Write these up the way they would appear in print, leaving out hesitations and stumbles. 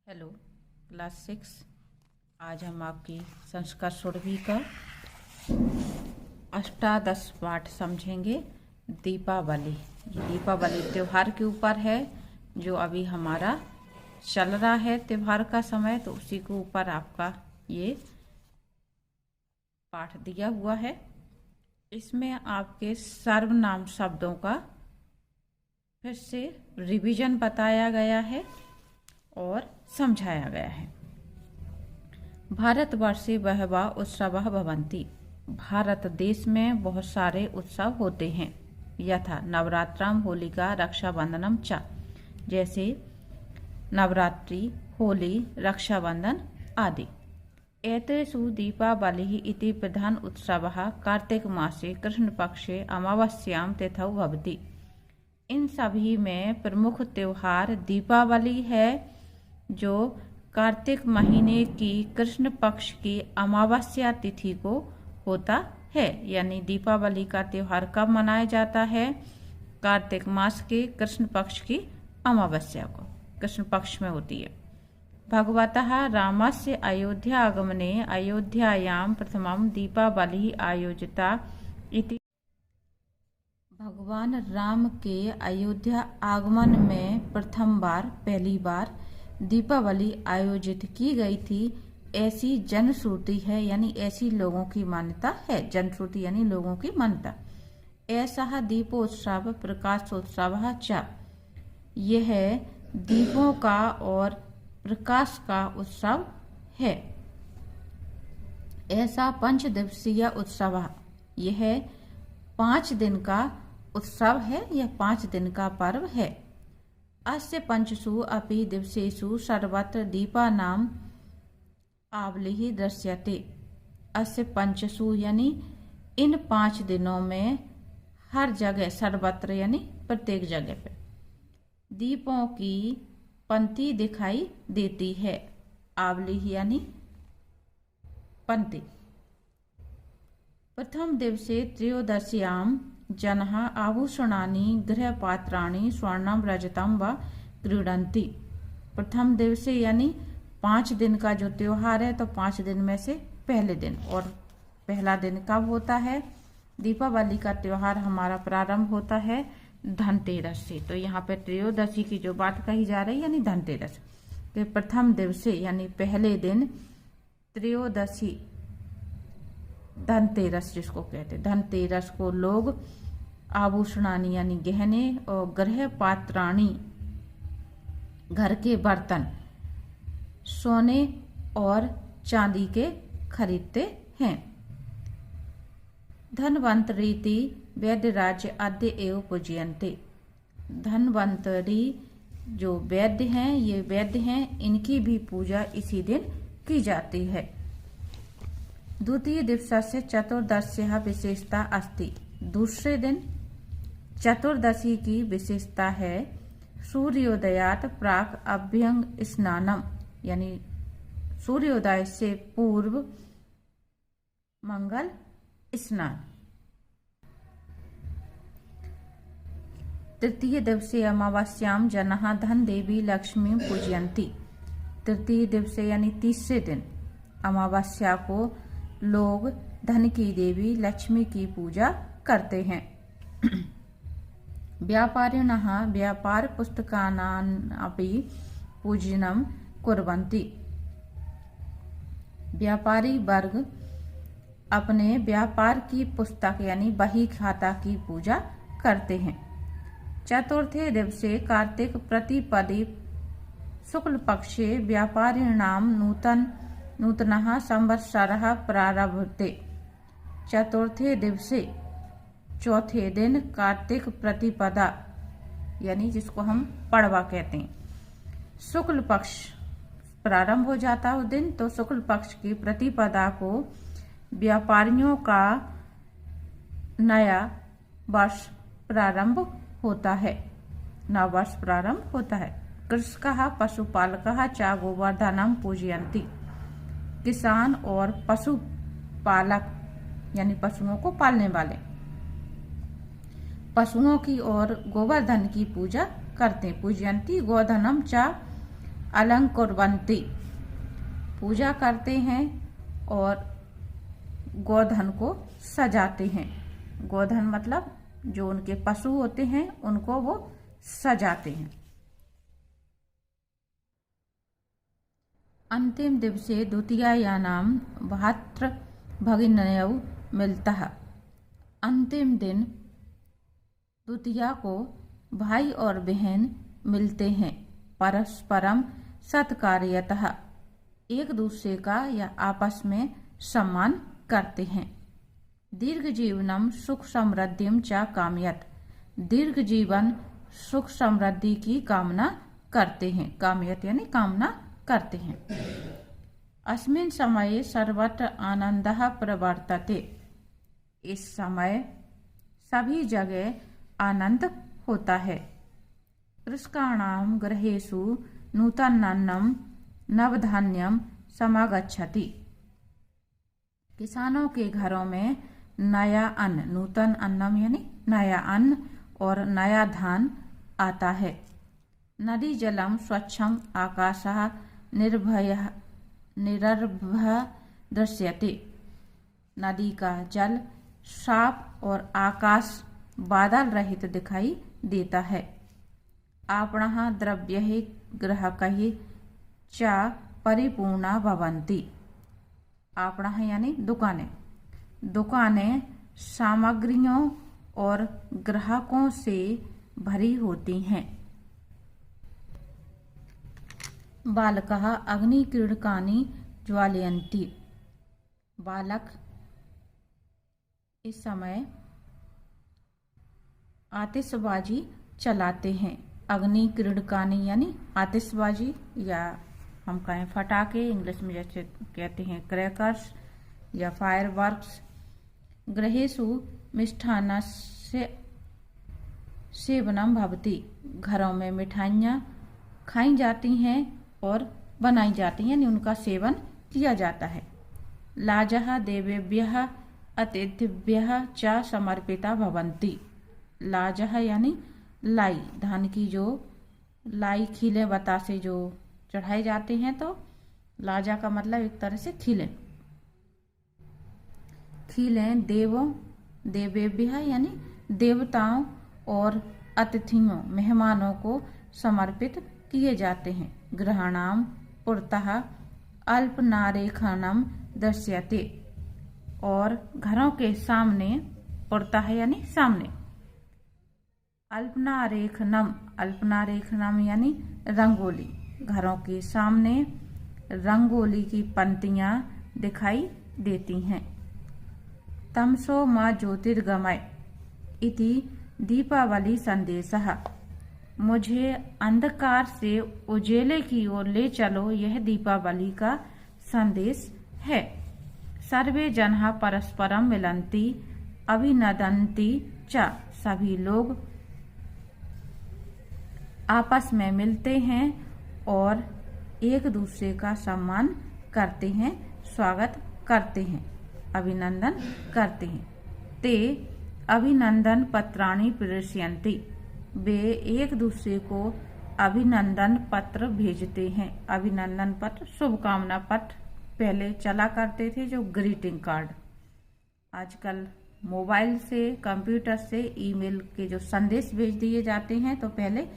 Hello class 6। आज हम आपकी संस्कृत सुरभि का अष्टादश पाठ समझेंगे। दीपावली, ये दीपावली त्योहार के ऊपर है जो अभी हमारा चल रहा है त्योहार का समय, तो उसी के ऊपर आपका ये पाठ दिया हुआ है। इसमें आपके सर्वनाम शब्दों का फिर से रिवीजन बताया गया है और समझाया गया है। भारतवर्षे बहवः उत्सवः भवन्ति, भारत देश में बहुत सारे उत्सव होते हैं। यथा नवरात्रम, होलिका, रक्षाबंधनम च, जैसे नवरात्रि, होली, रक्षाबंधन आदि। एतेषु दीपावलिः इति प्रधान उत्सवः कार्तिक मासे कृष्णपक्षे अमावस्यां तिथौ भवति। इन सभी में प्रमुख त्योहार दीपावली है जो कार्तिक महीने की कृष्ण पक्ष की अमावस्या तिथि को होता है। यानी दीपावली का त्योहार कब मनाया जाता है? कार्तिक मास के कृष्ण पक्ष की अमावस्या को, कृष्ण पक्ष में होती है। भगवतः रामस्य अयोध्या आगमने अयोध्यायां प्रथमं दीपावली आयोजिता इति। भगवान राम के अयोध्या आगमन में प्रथम बार, पहली बार दीपावली आयोजित की गई थी, ऐसी जनश्रुति है। यानी ऐसी लोगों की मान्यता है। जनश्रुति यानी लोगों की मान्यता। ऐसा दीपोत्सव प्रकाशोत्सव च, यह दीपों का और प्रकाश का उत्सव है। ऐसा 5 दिवसीय उत्सव, यह 5 दिन का उत्सव है, यह 5 दिन का पर्व है। अस्य पंचसु अपि दिवसेषु सर्वत्र दीपानां आवलिः दृश्यते। अस्य पंचसु यानी इन 5 दिनों में हर जगह, सर्वत्र यानी प्रत्येक जगह पे दीपों की पंक्ति दिखाई देती है। आवलिः यानी पंक्ति। प्रथम दिवसे त्रयोदश्यां जनः आभूषणानि गृहपात्राणि स्वर्णं रजतं व क्रीडन्ति। प्रथम दिवसे यानी 5 दिन का जो त्योहार है, तो 5 दिन में से पहले दिन, और पहला दिन कब होता है? दीपावली का त्योहार हमारा प्रारंभ होता है धनतेरस से। तो यहाँ पे त्रयोदशी की जो बात कही जा रही है यानी धनतेरस के प्रथम दिवसे यानी पहले दिन त्रयोदशी, धनतेरस जिसको कहते हैं, धनतेरस को लोग आभूषणानी यानी गहने और गृह पात्राणी घर के बर्तन सोने और चांदी के खरीदते हैं। धन्वंतरीति वैद्यराज अद्य एव पूजयन्ते। धन्वंतरी जो वैद्य हैं, ये वैद्य हैं, इनकी भी पूजा इसी दिन की जाती है। द्वितीय दिवसस्य चतुर्दश्याः विशेषता अस्ति। दूसरे दिन चतुर्दशी की विशेषता है सूर्योदयात प्राक अभ्यंग स्नानम, यानी सूर्योदय से पूर्व मंगल स्नान। तृतीय दिवसे अमावस्याम जनः धन देवी लक्ष्मी पूजयन्ति। तृतीय दिवसे यानी तीसरे दिन अमावस्या को लोग धन की देवी लक्ष्मी की पूजा करते हैं। व्यापारिणः व्यापार पुस्तकानामपि पूजनम कुर्वन्ति। व्यापारी वर्ग अपने व्यापार की पुस्तक यानी बही खाता की पूजा करते हैं। चतुर्थे दिवसे कार्तिक प्रतिपदि शुक्ल पक्षे व्यापारिणां नूतनः संवत्सरः प्रारभते। चतुर्थे दिवसे चौथे दिन कार्तिक प्रतिपदा यानी जिसको हम पड़वा कहते हैं, शुक्ल पक्ष प्रारंभ हो जाता है उस दिन। तो शुक्ल पक्ष की प्रतिपदा को व्यापारियों का नया वर्ष प्रारंभ होता है, नव वर्ष प्रारंभ होता है। कृषकः पशुपालकः च गोवर्धनम पूजयन्ति। किसान और पशुपालक यानी पशुओं को पालने वाले पशुओं की और गोवर्धन की पूजा करते हैं। पूजयन्ति गोधनम च अलंकुर्वन्ति, पूजा करते हैं और गोधन को सजाते हैं। गोधन मतलब जो उनके पशु होते हैं उनको वो सजाते हैं। अंतिम दिवसे द्वितीयायानां भ्रातृ भगिन्यौ मिलतः। अंतिम दिन द्वितीया को भाई और बहन मिलते हैं। परस्परम सत्कार्यतः, एक दूसरे का या आपस में सम्मान करते हैं। दीर्घ जीवनम सुख समृद्धिम च कामयत, दीर्घ जीवन सुख समृद्धि की कामना करते हैं। कामयत यानी कामना करते हैं। अस्मिन् समये सर्वत्र आनंदः प्रवर्तते, इस समय सभी जगह आनंद होता है। कृषकाणां गृहेषु नूतनान्नं नवधान्यं समागच्छति, किसानों के घरों में नया अन्न, नूतन अन्नम यानी नया अन्न और नया धान आता है। नदी जलम स्वच्छम आकाशः निर्भयः निरर्भः दृश्यते, नदी का जल साफ और आकाश बादल रहित दिखाई देता है। आपणः द्रव्यैः ग्राहकैः च परिपूर्णा भवन्ति, आपणः यानी दुकानें, दुकानें सामग्रियों और ग्राहकों से भरी होती हैं। बालकः अग्निक्रीडकानि ज्वालयन्ति, बालक इस समय आतिशबाजी चलाते हैं। अग्नि क्रीडकानि यानी आतिशबाजी, या हम कहें फटाके, इंग्लिश में जैसे कहते हैं क्रैकर्स या फायरवर्क्स। गृहेषु मिष्ठान्नस्य सेवनम भवति, घरों में मिठाइयाँ खाई जाती हैं और बनाई जाती हैं, यानी उनका सेवन किया जाता है। लाजः देवेभ्यः अतिथिभ्यः च समर्पिता भवन्ति, लाजः यानी लाई, धान की जो लाई खिले बतासे जो चढ़ाए जाते हैं, तो लाजा का मतलब एक तरह से खिले। खिलें देवों देवेभ्यः यानी देवताओं और अतिथियों मेहमानों को समर्पित किए जाते हैं। गृहाणाम पुरतः अल्पनारेखनम दृश्यते, और घरों के सामने, पुरतः यानी सामने, अल्पनारेखनम, अल्पनारेखनम यानी रंगोली, घरों के सामने रंगोली की पंक्तियां दिखाई देती हैं। तमसो मा ज्योतिर्गमय इति दीपावली संदेशः, मुझे अंधकार से उजेले की ओर ले चलो, यह दीपावली का संदेश है। सर्वे जनाः परस्परम मिलन्ति अभिनदन्ति च, सभी लोग आपस में मिलते हैं और एक दूसरे का सम्मान करते हैं, स्वागत करते हैं, अभिनंदन करते हैं। ते अभिनंदन पत्राणि प्रेषयन्ति, वे एक दूसरे को अभिनंदन पत्र भेजते हैं। अभिनंदन पत्र, शुभकामना पत्र पहले चला करते थे, जो ग्रीटिंग कार्ड। आजकल मोबाइल से, कंप्यूटर से ईमेल के जो संदेश भेज दिए जाते हैं, तो पहले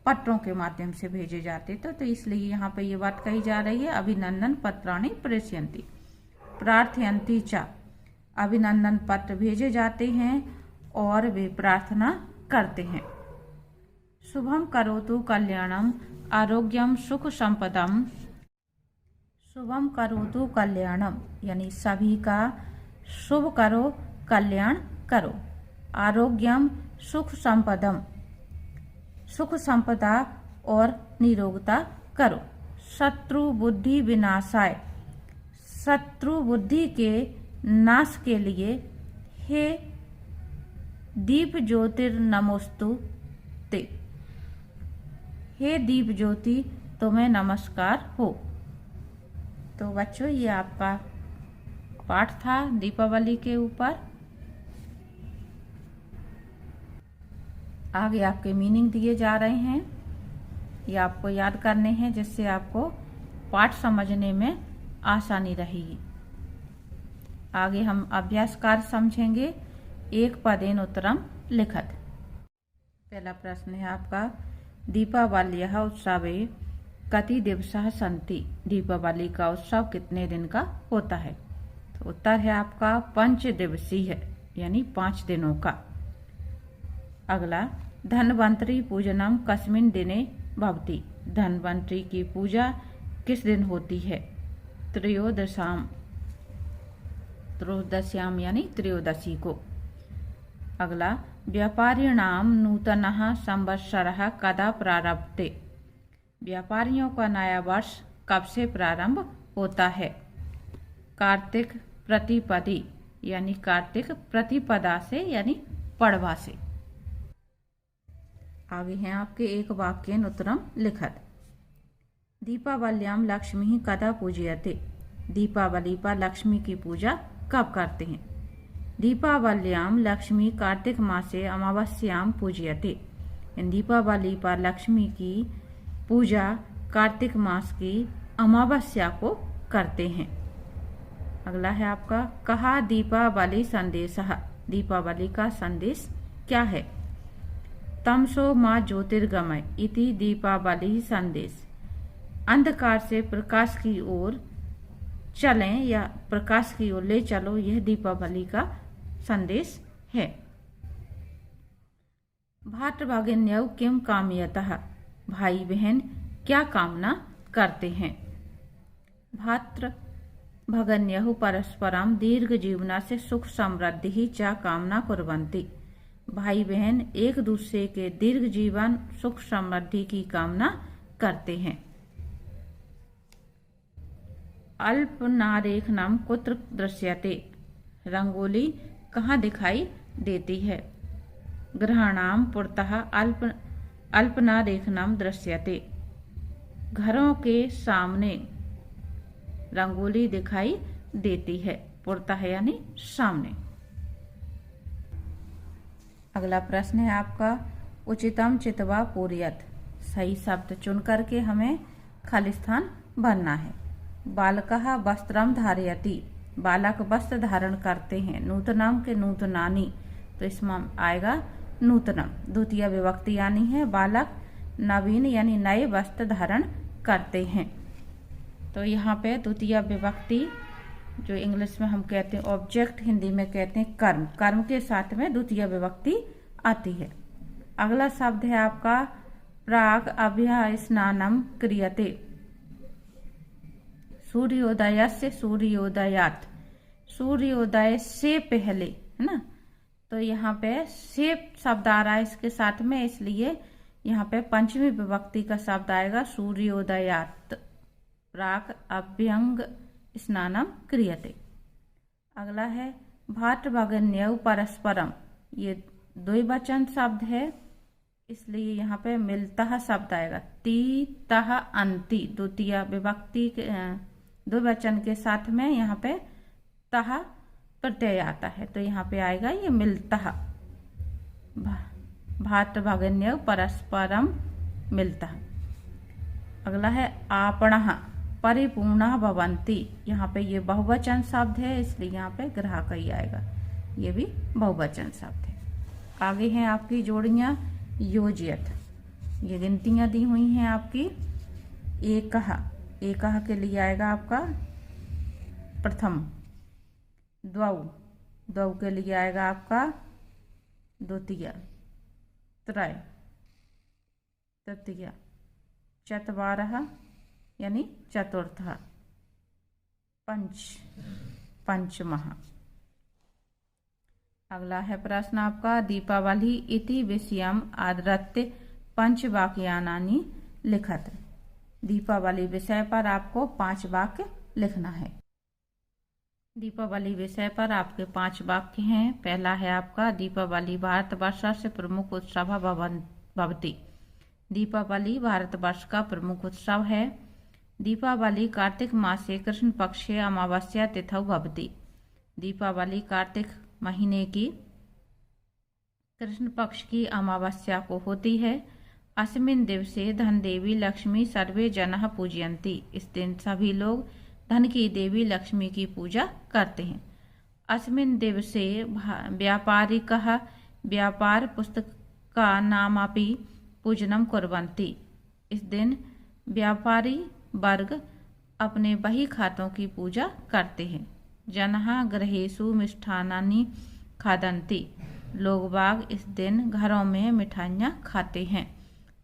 पत्रों के माध्यम से भेजे जाते थे। तो इसलिए यहाँ पे ये बात कही जा रही है, अभिनंदन पत्राणि प्रेषयन्ति प्रार्थयन्ति च, अभिनंदन पत्र भेजे जाते हैं और वे प्रार्थना करते हैं। शुभम करोतु कल्याणम आरोग्यम सुख संपदम, शुभम करोतु कल्याणम यानी सभी का शुभ करो, कल्याण करो। आरोग्यम सुख संपदम, सुख संपदा और निरोगता करो। शत्रु बुद्धि विनाशाय, शत्रु बुद्धि के नाश के लिए हे दीप ज्योतिर्नमोस्तु ते, हे दीप ज्योति तुम्हें नमस्कार हो। तो बच्चों, ये आपका पाठ था दीपावली के ऊपर। आगे आपके मीनिंग दिए जा रहे हैं। ये आपको याद करने हैं जिससे आपको पाठ समझने में आसानी रहेगी। आगे हम अभ्यास कार्य समझेंगे। एक पदेन उत्तरम लिखत। पहला प्रश्न है आपका, दीपावल्यः उत्सवे कति दिवसः सन्ति। दीपावली का उत्सव कितने दिन का होता है? तो उत्तर है आपका 5 दिवसीय, यानी 5 दिनों का। अगला, धन्वंतरि पूजनम कस्मिन् दिने भवति। धन्वंतरि की पूजा किस दिन होती है? त्रयोदश्याम यानी त्रयोदशी को। अगला, व्यापारिणाम नूतनः संवत्सरः कदा प्रारभते। व्यापारियों का नया वर्ष कब से प्रारंभ होता है? कार्तिक प्रतिपदी यानी कार्तिक प्रतिपदा से यानी पड़वा से। आगे हैं आपके एक वाक्येन उत्तरम लिखत। दीपावल्याम लक्ष्मी कदा पूज्यते। दीपावली पर लक्ष्मी की पूजा कब करते हैं? दीपावल्याम लक्ष्मी कार्तिक मासे अमावस्याम पूज्यते। दीपावली पर लक्ष्मी की पूजा कार्तिक मास की अमावस्या को करते हैं। अगला है आपका, कहा दीपावली संदेशः। दीपावली का संदेश क्या है? तमसो मा ज्योतिर्गमय इति दीपावली संदेश। अंधकार से प्रकाश की ओर चलें या प्रकाश की ओर ले चलो, यह दीपावली का संदेश है। भातृभगिन्यौ किम कामयतः। भाई बहन क्या कामना करते हैं? भातृ भगिन्यौ परस्परम दीर्घ जीवना से सुख समृद्धि ही च कामना कुर्वन्ति। भाई बहन एक दूसरे के दीर्घ जीवन सुख समृद्धि की कामना करते हैं। अल्पनारेखनम कुत्र दृश्यते। रंगोली कहाँ दिखाई देती है? गृहाणाम पुरतः अल्पनारेखनम दृश्यते। घरों के सामने रंगोली दिखाई देती है। पुरतः यानी सामने। अगला प्रश्न है आपका, उचितम चित्वा पूरयत। सही शब्द चुन करके हमें खालिस्थान भरना है। बालकः वस्त्रम धारयति। बालक वस्त्र धारण करते हैं। नूतनम के नूतनानी, तो इसमें आएगा नूतनम। द्वितीय विभक्ति यानी है बालक नवीन यानी नए वस्त्र धारण करते हैं। तो यहाँ पे द्वितीय विभक्ति जो इंग्लिश में हम कहते हैं ऑब्जेक्ट, हिंदी में कहते हैं कर्म। कर्म के साथ में द्वितीय विभक्ति आती है। अगला शब्द है आपका, प्राग अभ्य स्नानम क्रियते। सूर्योदय से सूर्योदयात। सूर्योदय से पहले, है ना। तो यहाँ पे से शब्द आ रहा है इसके साथ में, इसलिए यहाँ पे पंचमी विभक्ति का शब्द आएगा सूर्योदयात। प्राक अभ्यंग स्नानम क्रियते। अगला है, भातृभगिन्यौ परस्परम। ये द्विवचन शब्द है, इसलिए यहाँ पे मिलता शब्द आएगा। तीतः अंति। द्वितीय विभक्ति द्विवचन के साथ में यहाँ पे तः प्रत्यय आता है, तो यहाँ पे आएगा ये मिलता। भातृभगिन्यौ परस्परम मिलता। अगला है, आपणः परिपूर्णः भवन्ति। यहाँ पे ये बहुवचन शब्द है, इसलिए यहाँ पे ग्राहक ही आएगा। ये भी बहुवचन शब्द है। आगे हैं आपकी जोड़ियां योज्यत। ये गिनतियां दी हुई हैं आपकी। एकः, एकः के लिए आएगा आपका प्रथम। द्वौ, द्वौ के लिए आएगा आपका द्वितीय। त्रय, तृतीय। चत्वारः यानी चतुर्थः। पंच, पंचमः। अगला है प्रश्न आपका, दीपावली इति विषयम आदृत्य पंचवाक्यानि लिखत। दीपावली विषय पर आपको 5 वाक्य लिखना है। दीपावली विषय पर आपके 5 वाक्य हैं। पहला है आपका, दीपावली भारतवर्ष से प्रमुख उत्सव भवति। दीपावली भारतवर्ष का प्रमुख उत्सव है। दीपावली कार्तिक मासे कृष्ण पक्षे अमावस्या तिथौ भवति। दीपावली कार्तिक महीने की कृष्ण पक्ष की अमावस्या को होती है। अस्मिन् दिवसे धन देवी लक्ष्मी सर्वे जनः पूजयन्ति। इस दिन सभी लोग धन की देवी लक्ष्मी की पूजा करते हैं। अस्मिन् दिवसे व्यापारिकः व्यापार पुस्तकानामपि पूजनं कुर्वन्ति। इस दिन व्यापारी वर्ग अपने बही खातों की पूजा करते हैं। जनः गृहेषु मिष्ठान्नानि खादन्ति। लोग बाग इस दिन घरों में मिठाइयाँ खाते हैं।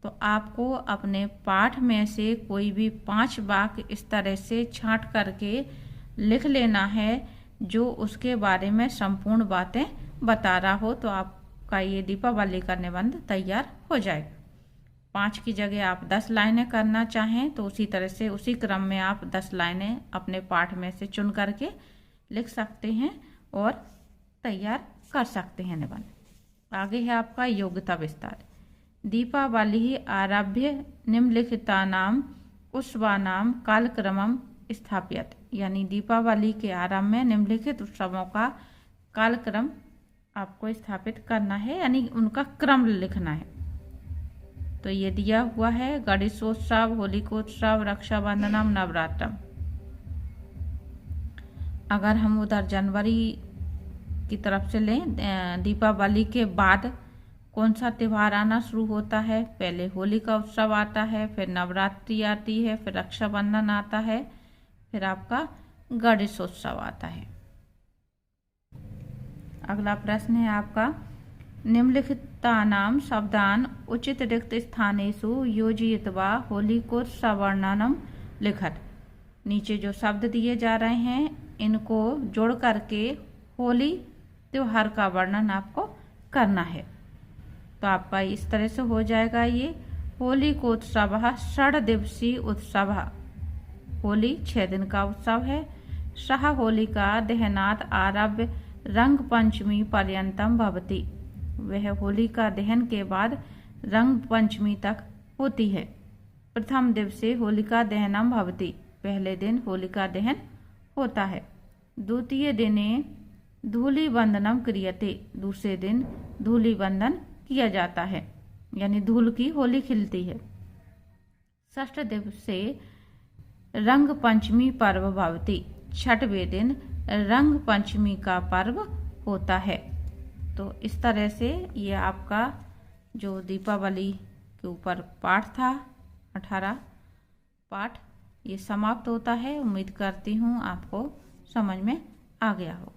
तो आपको अपने पाठ में से कोई भी 5 वाक्य इस तरह से छांट करके लिख लेना है जो उसके बारे में संपूर्ण बातें बता रहा हो, तो आपका ये दीपावली का निबंध तैयार हो जाएगा। 5 की जगह आप 10 लाइनें करना चाहें तो उसी तरह से उसी क्रम में आप 10 लाइनें अपने पाठ में से चुन करके लिख सकते हैं और तैयार कर सकते हैं निबंध। आगे है आपका योग्यता विस्तार। दीपावली आरभ्य निम्नलिखितानाम उत्सवानाम कालक्रमम स्थाप्यते। यानी दीपावली के आरंभ में निम्नलिखित उत्सवों का कालक्रम आपको स्थापित करना है, यानी उनका क्रम लिखना है। तो ये दिया हुआ है गणेशोत्सव, होलिकोत्सव, रक्षाबंधनम, नवरात्रम। अगर हम उधर जनवरी की तरफ से लें, दीपावली के बाद कौन सा त्यौहार आना शुरू होता है? पहले होली का उत्सव आता है, फिर नवरात्रि आती है, फिर रक्षाबंधन आता है, फिर आपका गणेशोत्सव आता है। अगला प्रश्न है आपका निम्नलिखितानां शब्दान् उचित रिक्त स्थानेषु योजयित्वा होलिकोत्सवर्णनम लिखत। नीचे जो शब्द दिए जा रहे हैं इनको जोड़ करके होली त्योहार का वर्णन आपको करना है। तो आपका इस तरह से हो जाएगा ये होलिकोत्सवः 6 दिवसीय उत्सव। होली 6 दिन का उत्सव है। सह होलिका दहनात् आरभ्य रंग पंचमी पर्यंतम भवति। वह होली का दहन के बाद रंग पंचमी तक होती है। प्रथम दिवसे होलिका दहनम भवति। पहले दिन होलिका दहन होता है। द्वितीय दिने धूलिवंदनम क्रियते। दूसरे दिन धूलिवंदन किया जाता है, यानी धूल की होली खिलती है। षष्ठ दिवसे रंग पंचमी पर्व भवति। 6वें दिन रंग पंचमी का पर्व होता है। तो इस तरह से ये आपका जो दीपावली के ऊपर पाठ था 18 पाठ ये समाप्त होता है। उम्मीद करती हूँ आपको समझ में आ गया हो।